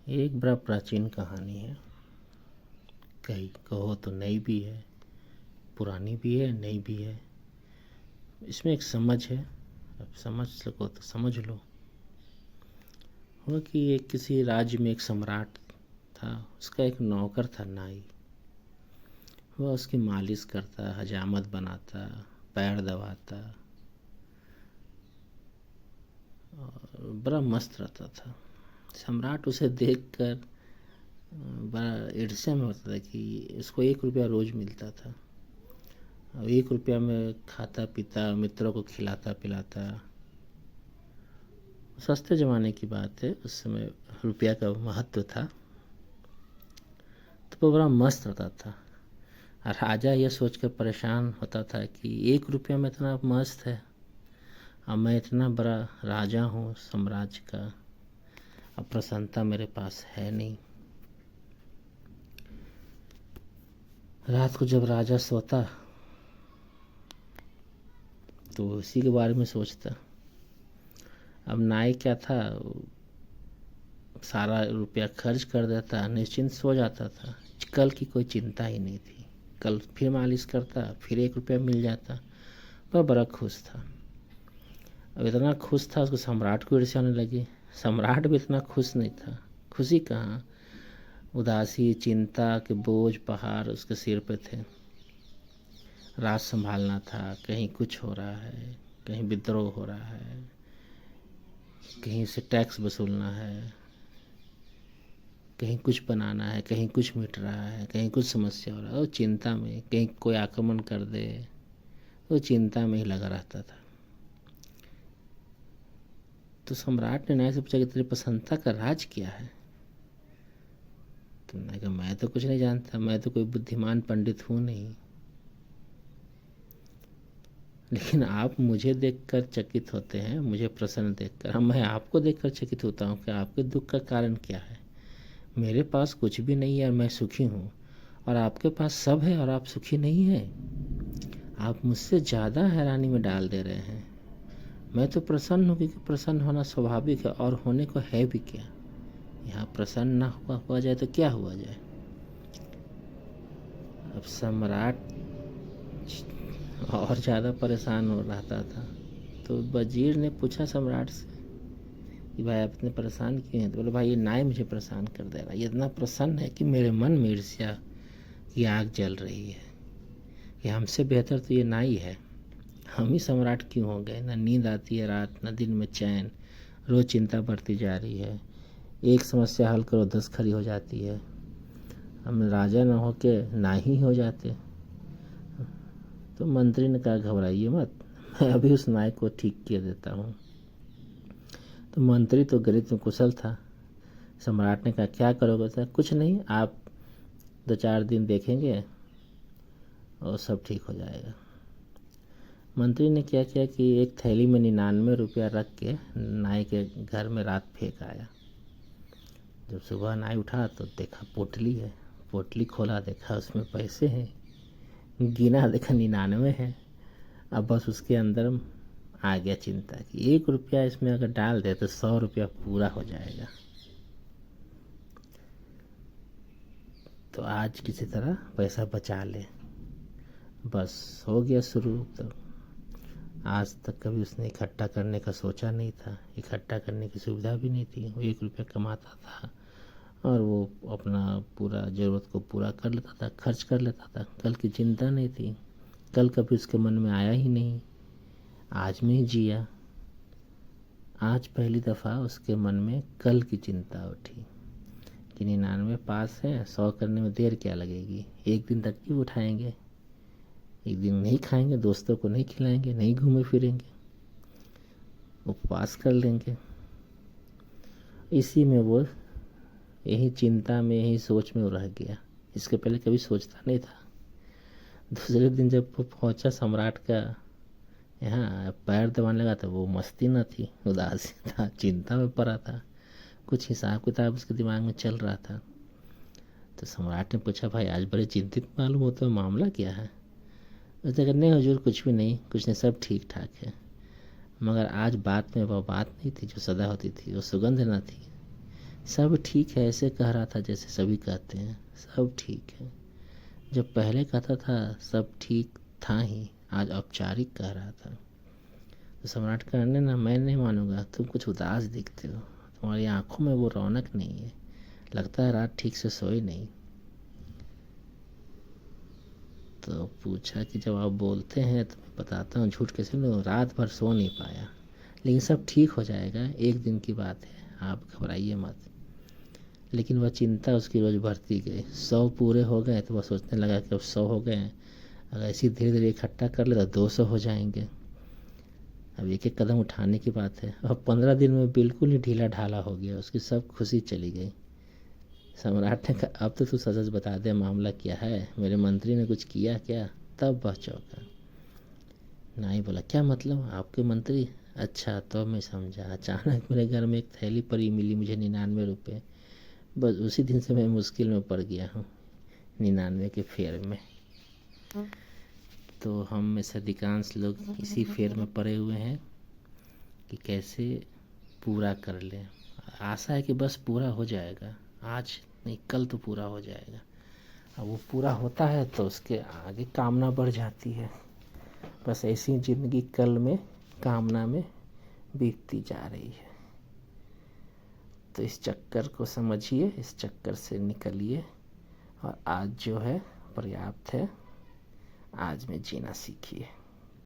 ये एक बड़ा प्राचीन कहानी है। कहीं कहो तो नई भी है, पुरानी भी है, नई भी है। इसमें एक समझ है। अब समझ सको तो समझ लो। हुआ कि एक किसी राज्य में एक सम्राट था। उसका एक नौकर था, नाई। वह उसकी मालिश करता, हजामत बनाता, पैर दबाता और बड़ा मस्त रहता था। सम्राट उसे देखकर बड़ा ईर्ष्या में होता था कि उसको 1 रुपया रोज मिलता था। अब 1 रुपया में खाता पीता, मित्रों को खिलाता पिलाता। सस्ते ज़माने की बात है, उस समय रुपया का महत्व था। तो वो बड़ा मस्त रहता था। और राजा यह सोचकर परेशान होता था कि 1 रुपया में इतना मस्त है, अब मैं इतना बड़ा राजा हूँ साम्राज्य का, अब प्रसन्नता मेरे पास है नहीं। रात को जब राजा सोता तो उसी के बारे में सोचता। अब नाई क्या था, सारा रुपया खर्च कर देता, निश्चिंत सो जाता था। कल की कोई चिंता ही नहीं थी। कल फिर मालिश करता, फिर 1 रुपया मिल जाता। वह बड़ा खुश था। अब इतना खुश था, उसको सम्राट को ईर्ष्या आने लगी। सम्राट भी इतना खुश नहीं था। खुशी कहाँ, उदासी चिंता के बोझ पहाड़ उसके सिर पे थे। राज संभालना था, कहीं कुछ हो रहा है, कहीं विद्रोह हो रहा है, कहीं से टैक्स वसूलना है, कहीं कुछ बनाना है, कहीं कुछ मिट रहा है, कहीं कुछ समस्या हो रहा है। वो चिंता में, कहीं कोई आक्रमण कर दे, वो चिंता में ही लगा रहता था। तो सम्राट ने नाई से पूछा कि तेरी प्रसन्नता का राज क्या है। तो मैंने कहा मैं तो कुछ नहीं जानता, मैं तो कोई बुद्धिमान पंडित हूँ नहीं, लेकिन आप मुझे देखकर चकित होते हैं, मुझे प्रसन्न देखकर। मैं आपको देखकर चकित होता हूँ कि आपके दुख का कारण क्या है। मेरे पास कुछ भी नहीं है और मैं सुखी हूँ, और आपके पास सब है और आप सुखी नहीं हैं। आप मुझसे ज़्यादा हैरानी में डाल दे रहे हैं। मैं तो प्रसन्न हूँ क्योंकि प्रसन्न होना स्वाभाविक है, और होने को है भी क्या। यहाँ प्रसन्न ना हुआ जाए तो क्या हुआ जाए। अब सम्राट और ज़्यादा परेशान हो रहता था। तो वजीर ने पूछा सम्राट से कि भाई आप इतने परेशान क्यों हैं। तो बोले भाई ये नाई मुझे परेशान कर दे रहा है। ये इतना प्रसन्न है कि मेरे मन में ईर्ष्या की आग जल रही है कि हमसे बेहतर तो ये नाई है। हम ही सम्राट क्यों हो गए। न नींद आती है रात, न दिन में चैन, रोज़ चिंता बढ़ती जा रही है। एक समस्या हल करो 10 खड़ी हो जाती है। हम राजा न हो के नाई हो जाते। तो मंत्री ने कहा घबराइए मत, मैं अभी उस नाई को ठीक किए देता हूँ। तो मंत्री तो गणित में कुशल था। सम्राट ने कहा क्या करोगे। था कुछ नहीं, आप 2-4 दिन देखेंगे और सब ठीक हो जाएगा। मंत्री ने क्या किया कि एक थैली में 99 रुपया रख के नाई के घर में रात फेंक आया। जब सुबह नाई उठा तो देखा पोटली है। पोटली खोला, देखा उसमें पैसे हैं। गिना, देखा 99 है। अब बस उसके अंदर आ गया चिंता कि 1 रुपया इसमें अगर डाल दे तो 100 रुपया पूरा हो जाएगा। तो आज किसी तरह पैसा बचा ले, बस हो गया शुरू। तो आज तक कभी उसने इकट्ठा करने का सोचा नहीं था। इकट्ठा करने की सुविधा भी नहीं थी। वो 1 रुपया कमाता था और वो अपना पूरा ज़रूरत को पूरा कर लेता था, खर्च कर लेता था। कल की चिंता नहीं थी। कल कभी उसके मन में आया ही नहीं। आज में ही जिया। आज पहली दफ़ा उसके मन में कल की चिंता उठी कि 99 पास है, 100 करने में देर क्या लगेगी। एक दिन तक ही उठाएंगे, एक दिन नहीं खाएंगे, दोस्तों को नहीं खिलाएंगे, नहीं घूमे फिरेंगे, उपवास कर लेंगे। इसी में वो, यही चिंता में, यही सोच में वो रह गया। इसके पहले कभी सोचता नहीं था। दूसरे दिन जब वो पहुंचा सम्राट का यहाँ, पैर दबाने लगा तो वो मस्ती न थी, उदासी था, चिंता में पड़ा था। कुछ हिसाब किताब उसके दिमाग में चल रहा था। तो सम्राट ने पूछा भाई आज बड़े चिंतित मालूम होते हो, मामला क्या है। उसने कहा नहीं हुजूर कुछ भी नहीं, कुछ नहीं, सब ठीक ठाक है। मगर आज बात में वह बात नहीं थी जो सदा होती थी। वो सुगंध न थी। सब ठीक है ऐसे कह रहा था जैसे सभी कहते हैं सब ठीक है। जब पहले कहता था सब ठीक था ही, आज औपचारिक कह रहा था। तो सम्राट कहने ना, मैं नहीं मानूंगा, तुम कुछ उदास दिखते हो, तुम्हारी आंखों में वो रौनक नहीं है, लगता है रात ठीक से सोई नहीं। तो पूछा कि जब आप बोलते हैं तो मैं बताता हूँ झूठ कैसे बोलूं, रात भर सो नहीं पाया, लेकिन सब ठीक हो जाएगा, एक दिन की बात है, आप घबराइए मत। लेकिन वह चिंता उसकी रोज़ बढ़ती गई। 100 पूरे हो गए तो वह सोचने लगा कि अब 100 हो गए हैं, अगर ऐसी धीरे धीरे इकट्ठा कर ले तो 200 हो जाएंगे। अब एक एक कदम उठाने की बात है। अब 15 दिन में बिल्कुल ही ढीला ढाला हो गया, उसकी सब खुशी चली गई। सम्राट ने कहा, अब तो तू सच सच बता दे, मामला क्या है, मेरे मंत्री ने कुछ किया क्या? तब वह चौंका। नाई बोला, क्या मतलब, आपके मंत्री? अच्छा तो मैं समझा, अचानक मेरे घर में एक थैली पड़ी मिली मुझे 99 रुपये, बस उसी दिन से मैं मुश्किल में पड़ गया हूँ, 99 के फेर में। तो हम में से अधिकांश लोग इसी फेर में पड़े हुए हैं कि कैसे पूरा कर लें। आशा है कि बस पूरा हो जाएगा, आज नहीं कल तो पूरा हो जाएगा। अब वो पूरा होता है तो उसके आगे कामना बढ़ जाती है। बस ऐसी ज़िंदगी कल में कामना में बीतती जा रही है। तो इस चक्कर को समझिए, इस चक्कर से निकलिए, और आज जो है पर्याप्त है, आज में जीना सीखिए।